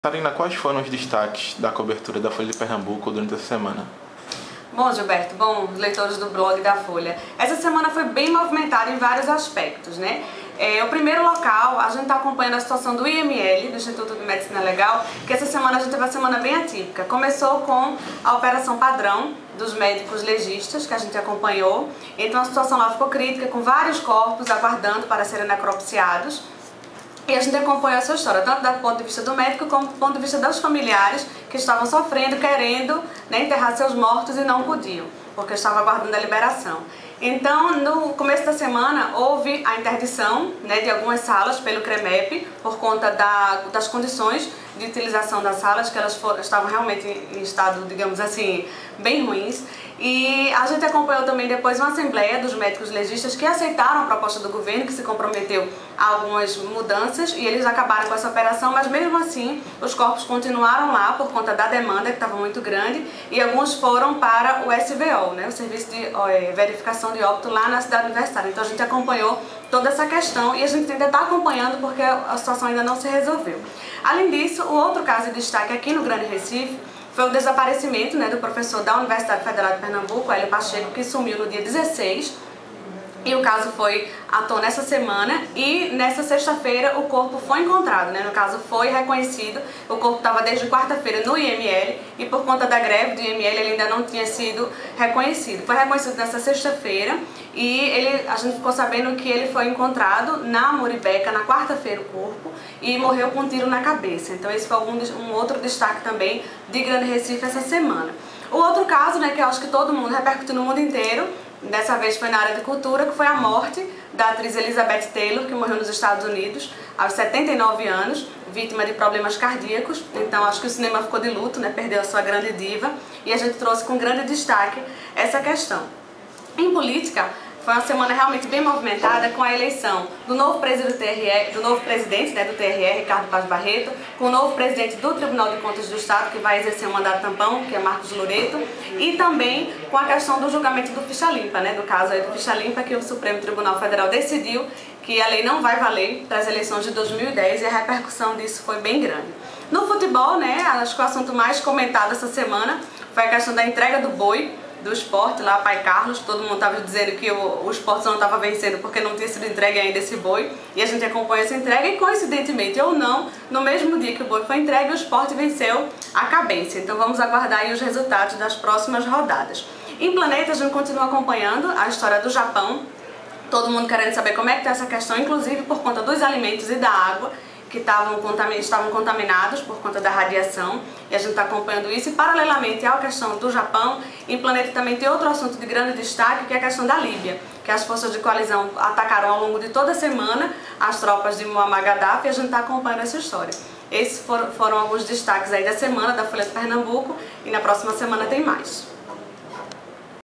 Karina, quais foram os destaques da cobertura da Folha de Pernambuco durante essa semana? Bom, Gilberto, leitores do blog da Folha, essa semana foi bem movimentada em vários aspectos, né? O primeiro local, a gente está acompanhando a situação do IML, do Instituto de Medicina Legal, que essa semana a gente teve uma semana bem atípica. Começou com a operação padrão dos médicos legistas, que a gente acompanhou. Então a situação lá ficou crítica, com vários corpos aguardando para serem necropsiados. E a gente acompanhou essa história, tanto do ponto de vista do médico, como do ponto de vista dos familiares que estavam sofrendo, querendo, né, enterrar seus mortos e não podiam, porque estavam aguardando a liberação. Então, no começo da semana, houve a interdição, né, de algumas salas pelo CREMEP, por conta das condições de utilização das salas, que elas estavam realmente em estado, digamos assim, bem ruins. E a gente acompanhou também depois uma assembleia dos médicos legistas que aceitaram a proposta do governo, que se comprometeu a algumas mudanças, e eles acabaram com essa operação, mas mesmo assim os corpos continuaram lá por conta da demanda, que estava muito grande, e alguns foram para o SVO, né, o Serviço de Verificação de Óbito, lá na cidade universitária. Então a gente acompanhou toda essa questão e a gente ainda está acompanhando porque a situação ainda não se resolveu. Além disso, o outro caso de destaque aqui no Grande Recife foi o desaparecimento, né, do professor da Universidade Federal de Pernambuco, Hélio Pacheco, que sumiu no dia 16. E o caso foi à tona essa semana e nessa sexta-feira o corpo foi encontrado, né? No caso foi reconhecido, o corpo estava desde quarta-feira no IML e por conta da greve do IML ele ainda não tinha sido reconhecido. Foi reconhecido nessa sexta-feira e a gente ficou sabendo que ele foi encontrado na Muribeca na quarta-feira o corpo e morreu com um tiro na cabeça. Então esse foi um outro destaque também de Grande Recife essa semana. O outro caso, né, que eu acho que todo mundo repercutiu no mundo inteiro, dessa vez foi na área de cultura, que foi a morte da atriz Elizabeth Taylor, que morreu nos Estados Unidos aos 79 anos, vítima de problemas cardíacos. Então acho que o cinema ficou de luto, né? Perdeu a sua grande diva, e a gente trouxe com grande destaque essa questão. Em política, foi uma semana realmente bem movimentada com a eleição do novo presidente do TRE, Ricardo Paz Barreto, com o novo presidente do Tribunal de Contas do Estado, que vai exercer um mandato tampão, que é Marcos Loreto, e também com a questão do julgamento do Ficha Limpa, né, do caso aí do Ficha Limpa, que o Supremo Tribunal Federal decidiu que a lei não vai valer para as eleições de 2010 e a repercussão disso foi bem grande. No futebol, né, acho que o assunto mais comentado essa semana foi a questão da entrega do boi do Sport, lá Pai Carlos. Todo mundo estava dizendo que o Sport só não estava vencendo porque não tinha sido entregue ainda esse boi, e a gente acompanha essa entrega e, coincidentemente ou não, no mesmo dia que o boi foi entregue, o Sport venceu a Cabense. Então vamos aguardar aí os resultados das próximas rodadas. Em Planeta a gente continua acompanhando a história do Japão, todo mundo querendo saber como é que está essa questão, inclusive por conta dos alimentos e da água, que estavam contaminados por conta da radiação, e a gente está acompanhando isso. E paralelamente à questão do Japão, em Planeta também tem outro assunto de grande destaque, que é a questão da Líbia, que as forças de coalizão atacaram ao longo de toda a semana as tropas de Muammar Gaddafi, e a gente está acompanhando essa história. Esses foram alguns destaques aí da semana da Folha de Pernambuco, e na próxima semana tem mais.